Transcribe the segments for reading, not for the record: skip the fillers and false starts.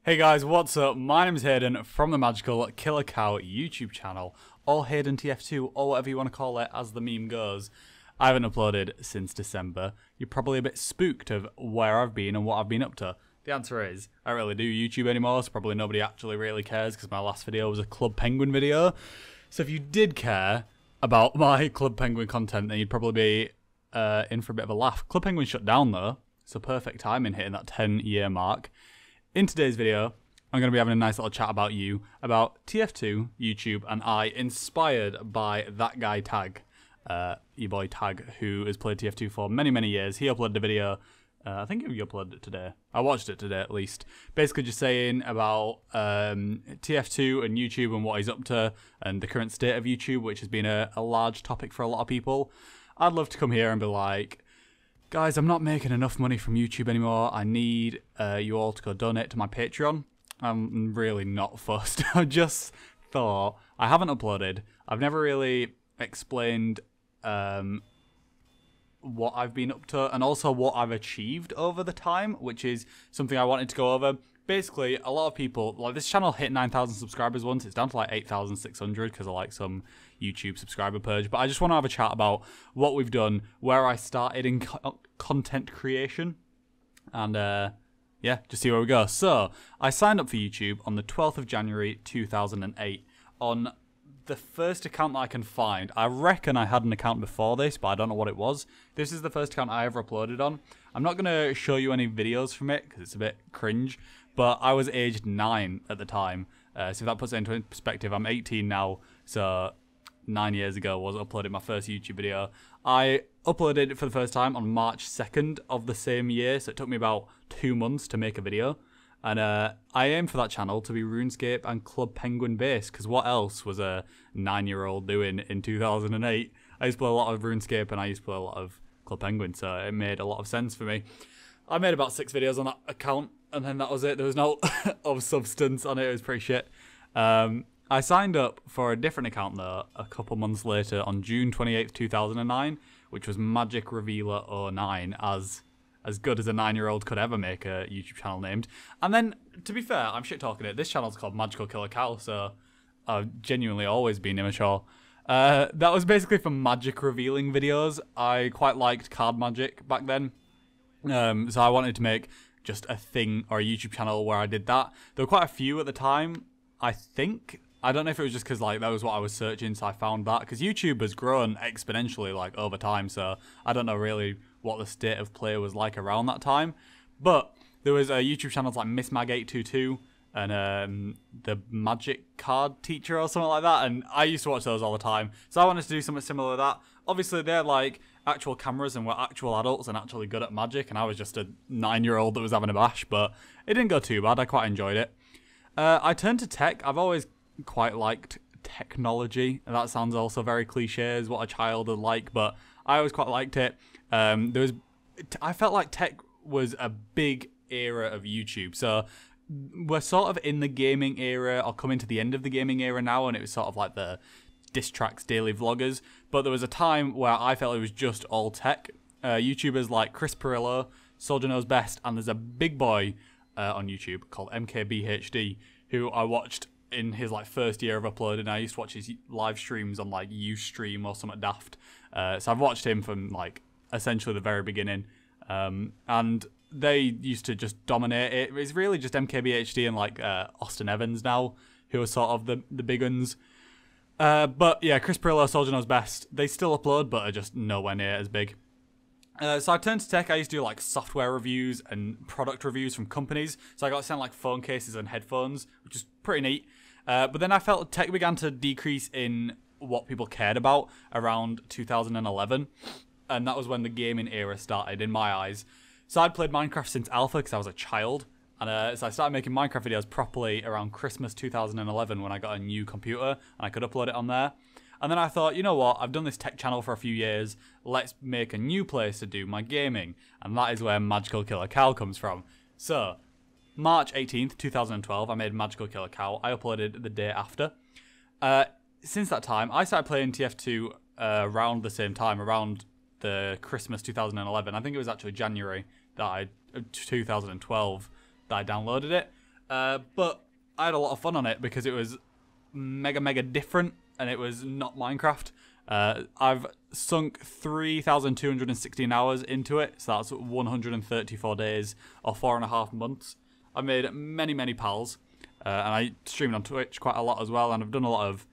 Hey guys, what's up? My name's Hayden from the Magical Killer Cow YouTube channel, or Hayden TF2, or whatever you want to call it as the meme goes. I haven't uploaded since December. You're probably a bit spooked of where I've been and what I've been up to. The answer is, I don't really do YouTube anymore, so probably nobody actually really cares because my last video was a Club Penguin video. So if you did care about my Club Penguin content, then you'd probably be in for a bit of a laugh. Club Penguin shut down though, so perfect timing hitting that 10-year mark. In today's video, I'm going to be having a nice little chat about you, about TF2, YouTube, and I, inspired by that guy Tag, your boy Tag, who has played TF2 for many, many years. He uploaded a video, I think he uploaded it today. I watched it today at least. Basically just saying about TF2 and YouTube and what he's up to, and the current state of YouTube, which has been a large topic for a lot of people. I'd love to come here and be like, guys, I'm not making enough money from YouTube anymore. I need you all to go donate to my Patreon. I'm really not fussed. I just thought, I haven't uploaded. I've never really explained what I've been up to and also what I've achieved over the time, which is something I wanted to go over. Basically, a lot of people, like this channel hit 9,000 subscribers once. It's down to like 8,600 because of like some YouTube subscriber purge. But I just want to have a chat about what we've done, where I started in content creation, and yeah, just see where we go. So, I signed up for YouTube on the 12th of January 2008 on the first account that I can find. I reckon I had an account before this, but I don't know what it was. This is the first account I ever uploaded on. I'm not going to show you any videos from it because it's a bit cringe, but I was aged 9 at the time. So if that puts it into perspective, I'm 18 now, so 9 years ago was uploading my first YouTube video. I uploaded it for the first time on March 2nd of the same year, so it took me about 2 months to make a video. And I aim for that channel to be RuneScape and Club Penguin based, because what else was a 9-year-old doing in 2008? I used to play a lot of RuneScape and I used to play a lot of Club Penguin, so it made a lot of sense for me. I made about 6 videos on that account, and then that was it. There was no of substance on it. It was pretty shit. I signed up for a different account though a couple months later on June 28th, 2009, which was Magic Revealer 09, as good as a 9-year-old could ever make a YouTube channel named. And then, to be fair, I'm shit talking it. This channel's called Magical Killer Cow, so I've genuinely always been immature. That was basically for magic revealing videos. I quite liked card magic back then. So I wanted to make just a thing or a YouTube channel where I did that. There were quite a few at the time, I think. I don't know if it was just because like that was what I was searching, so I found that. Because YouTube has grown exponentially like over time, so I don't know really what the state of play was like around that time. But there was YouTube channels like Miss Mag 822 and the Magic Card Teacher or something like that, and I used to watch those all the time. So I wanted to do something similar to that. Obviously they're like actual cameras and were actual adults and actually good at magic, and I was just a 9-year-old that was having a bash, but it didn't go too bad. I quite enjoyed it. I turned to tech. I've always quite liked technology, and that sounds also very cliche as what a child would like, but I always quite liked it. I felt like tech was a big era of YouTube, so we're sort of in the gaming era, or coming to the end of the gaming era now, and it was sort of like the diss tracks daily vloggers, but there was a time where I felt it was just all tech. YouTubers like Chris Perillo, Soldier Knows Best, and there's a big boy on YouTube called MKBHD who I watched in his like first year of uploading. I used to watch his live streams on like Ustream or something daft. So I've watched him from like essentially the very beginning. And they used to just dominate it. It's really just MKBHD and like Austin Evans now who are sort of the big ones. But yeah, Chris Perillo, Soldier Knows Best, they still upload but are just nowhere near as big. So I turned to tech. I used to do like software reviews and product reviews from companies. So I got sent like phone cases and headphones, which is pretty neat. But then I felt tech began to decrease in what people cared about around 2011. And that was when the gaming era started in my eyes. So I'd played Minecraft since alpha because I was a child. And so I started making Minecraft videos properly around Christmas 2011 when I got a new computer and I could upload it on there. And then I thought, you know what, I've done this tech channel for a few years, let's make a new place to do my gaming. And that is where Magical Killer Cow comes from. So, March 18th, 2012, I made Magical Killer Cow. I uploaded the day after. Since that time, I started playing TF2 around the same time, around the Christmas 2011. I think it was actually January 2012 that I downloaded it. But I had a lot of fun on it because it was mega different and it was not Minecraft. I've sunk 3,216 hours into it, so that's 134 days or 4.5 months. I made many pals, and I streamed on Twitch quite a lot as well, and I've done a lot of...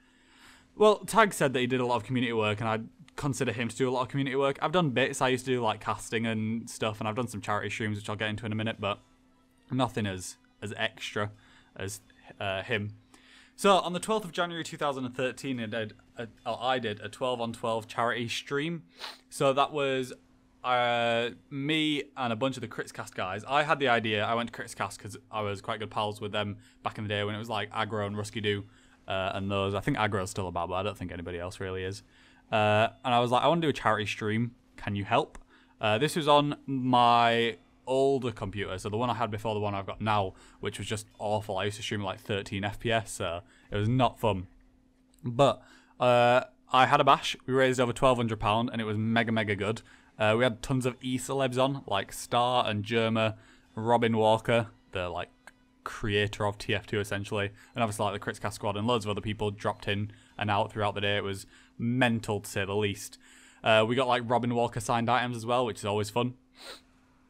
Well, Tag said that he did a lot of community work, and I consider him to do a lot of community work. I've done bits. I used to do like casting and stuff, and I've done some charity streams, which I'll get into in a minute, but nothing as extra as him. So on the 12th of January 2013, I did a 12 on 12 charity stream. So that was me and a bunch of the Critscast guys. I had the idea. I went to Critscast because I was quite good pals with them back in the day when it was like Aggro and Rusky Doo and those. I think Aggro's still about, but I don't think anybody else really is. And I was like, I want to do a charity stream. Can you help? This was on my older computer, so the one I had before the one I've got now, which was just awful. I used to stream like 13 FPS, so it was not fun. But I had a bash. We raised over £1,200, and it was mega good. We had tons of e-celebs on, like Star and Germa, Robin Walker, the like creator of TF2 essentially, and obviously like the Critscast squad, and loads of other people dropped in and out throughout the day. It was mental to say the least. We got like Robin Walker signed items as well, which is always fun.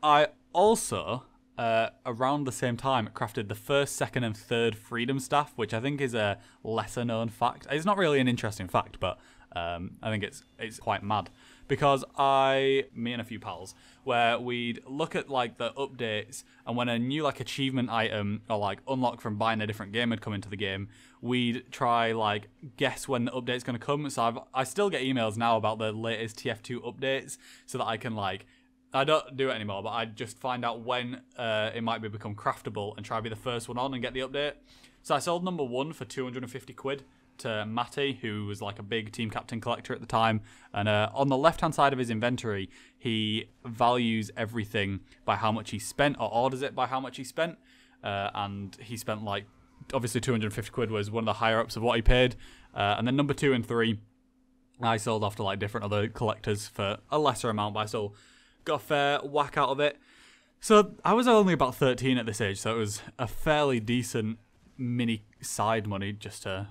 I also, around the same time, crafted the first, second, and third Freedom Staff, which I think is a lesser-known fact. It's not really an interesting fact, but I think it's quite mad. Because me and a few pals, where we'd look at like the updates, and when a new like achievement item or like unlock from buying a different game had come into the game, we'd try like guess when the update's going to come. So I still get emails now about the latest TF2 updates, so that I can like... I don't do it anymore, but I just find out when it might become craftable and try to be the first one on and get the update. So I sold number 1 for 250 quid to Matty, who was like a big team captain collector at the time. And on the left-hand side of his inventory, he values everything by how much he spent, or orders it by how much he spent. And he spent like, obviously 250 quid was one of the higher ups of what he paid. And then number 2 and 3, I sold off to like different other collectors for a lesser amount, but I still got a fair whack out of it. So I was only about 13 at this age, so it was a fairly decent mini side money just to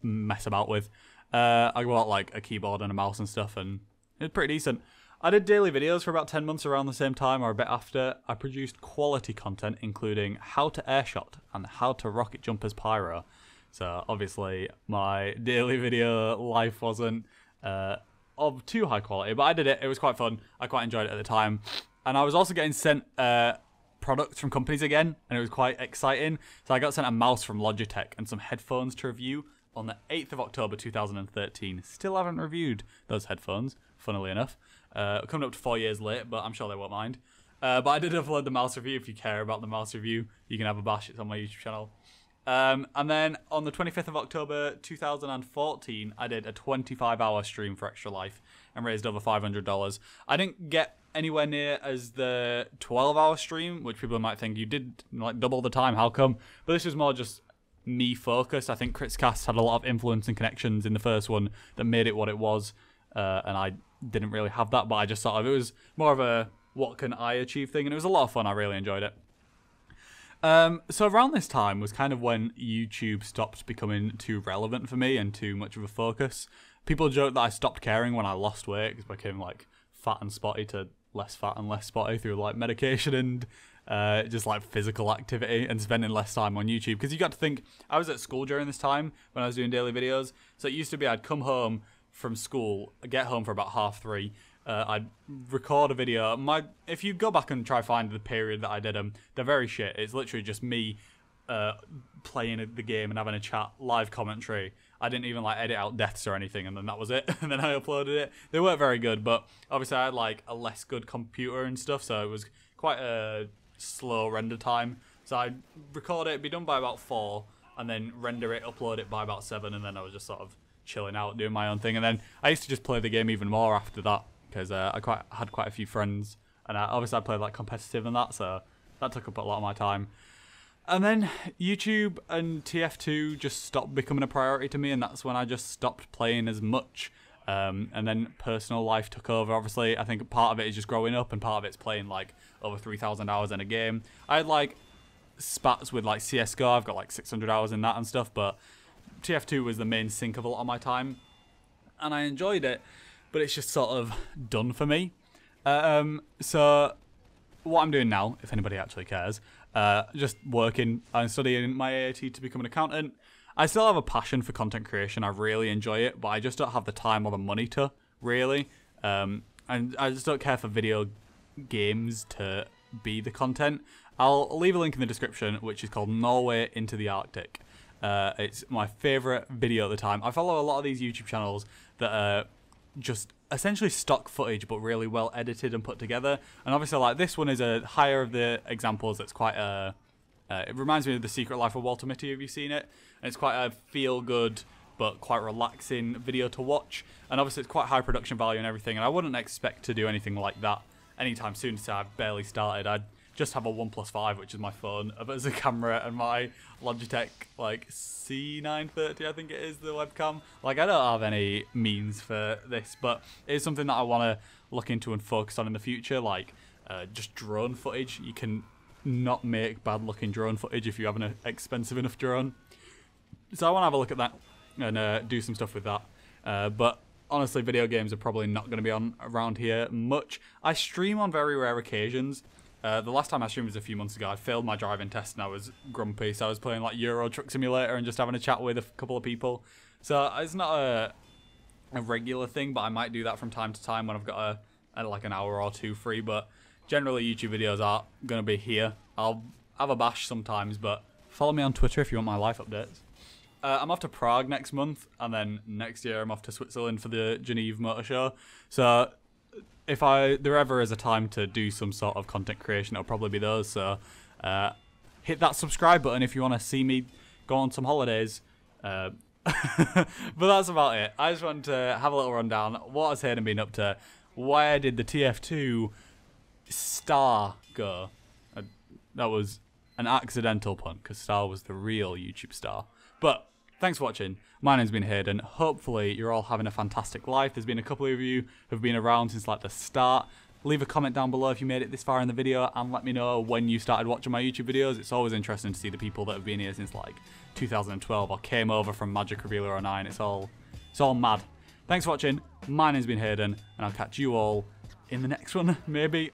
mess about with. I got like a keyboard and a mouse and stuff, and it was pretty decent. I did daily videos for about 10 months around the same time or a bit after. I produced quality content including how to airshot and how to rocket jump as pyro. So obviously my daily video life wasn't of too high quality, but I did it. It was quite fun. I quite enjoyed it at the time. And I was also getting sent products from companies again, and it was quite exciting. So I got sent a mouse from Logitech and some headphones to review on the 8th of October 2013. Still haven't reviewed those headphones, funnily enough. Coming up to 4 years late, but I'm sure they won't mind. But I did upload the mouse review. If you care about the mouse review, you can have a bash. It's on my YouTube channel. And then on the 25th of October 2014, I did a 25-hour stream for Extra Life and raised over $500. I didn't get anywhere near as the 12-hour stream, which people might think you did like double the time. How come? But this was more just me focused. I think Critscast had a lot of influence and connections in the first one that made it what it was, and I didn't really have that. But I just thought it was more of a what can I achieve thing, and it was a lot of fun. I really enjoyed it. So around this time was kind of when YouTube stopped becoming too relevant for me and too much of a focus. People joke that I stopped caring when I lost weight because I became like fat and spotty to less fat and less spotty through like medication and just like physical activity and spending less time on YouTube. Because you got to think, I was at school during this time when I was doing daily videos. So it used to be I'd come home from school, get home for about 3:30. I'd record a video. If you go back and try find the period that I did them, they're very shit. It's literally just me playing the game and having a chat, live commentary. I didn't even like edit out deaths or anything, and then that was it. And then I uploaded it. They weren't very good, but obviously I had like a less good computer and stuff, so it was quite a slow render time. So I'd record it, be done by about 4, and then render it, upload it by about 7, and then I was just sort of chilling out, doing my own thing. And then I used to just play the game even more after that, because I had quite a few friends, and obviously I played like competitive and that, so that took up a lot of my time. And then YouTube and TF2 just stopped becoming a priority to me, and that's when I just stopped playing as much. And then personal life took over. Obviously, I think part of it is just growing up, and part of it's playing like over 3,000 hours in a game. I had like spats with like CS:GO. I've got like 600 hours in that and stuff, but TF2 was the main sink of a lot of my time, and I enjoyed it, but it's just sort of done for me. So what I'm doing now, if anybody actually cares, just working. I'm studying my AAT to become an accountant. I still have a passion for content creation. I really enjoy it, but I just don't have the time or the money to, really. And I just don't care for video games to be the content. I'll leave a link in the description, which is called Norway into the Arctic. It's my favourite video at the time. I follow a lot of these YouTube channels that are just essentially stock footage, but really well edited and put together. And obviously, like, this one is a higher of the examples. That's quite a... it reminds me of The Secret Life of Walter Mitty. Have you seen it? And it's quite a feel-good but quite relaxing video to watch. And obviously, it's quite high production value and everything. And I wouldn't expect to do anything like that anytime soon, so I've barely started. I'd just have a OnePlus 5, which is my phone, as a camera, and my Logitech like C930, I think it is, the webcam. Like, I don't have any means for this, but it's something that I want to look into and focus on in the future. Like, just drone footage. You can not make bad looking drone footage if you have an expensive enough drone. So I want to have a look at that and do some stuff with that. But honestly, video games are probably not going to be on around here much. I stream on very rare occasions. The last time I streamed was a few months ago. I failed my driving test and I was grumpy, so I was playing like Euro Truck Simulator and just having a chat with a couple of people. So it's not a regular thing, but I might do that from time to time when I've got like an hour or two free. But generally, YouTube videos are going to be here. I'll have a bash sometimes, but follow me on Twitter if you want my life updates. I'm off to Prague next month, and then next year I'm off to Switzerland for the Geneva Motor Show. So if there ever is a time to do some sort of content creation, it'll probably be those. So hit that subscribe button if you want to see me go on some holidays. But that's about it. I just wanted to have a little rundown. What has Hayden been up to? Where did the TF2 star go? That was an accidental pun, because Star was the real YouTube star. But thanks for watching. My name's been Hayden. Hopefully you're all having a fantastic life. There's been a couple of you who've been around since like the start. Leave a comment down below if you made it this far in the video, and let me know when you started watching my YouTube videos. It's always interesting to see the people that have been here since like 2012 or came over from Magic Revealer 09. It's all mad. Thanks for watching. My name's been Hayden, and I'll catch you all in the next one, maybe.